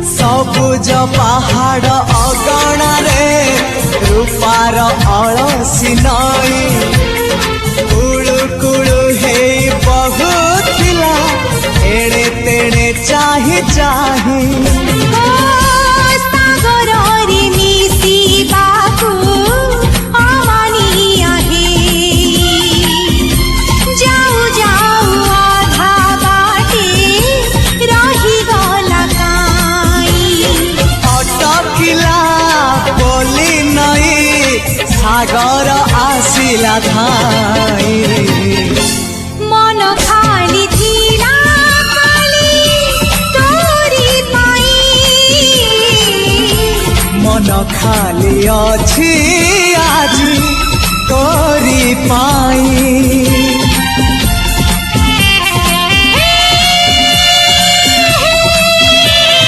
सबुज पहाड़ अगणारे रूपार अलसी नई कुळु कुळु हे बहुथिला एड़े तेड़े चाही चाही सागर आसिला धाई मन खाली थिला खाली तोरी पाई मन खाली अछि आज तोरी पाई।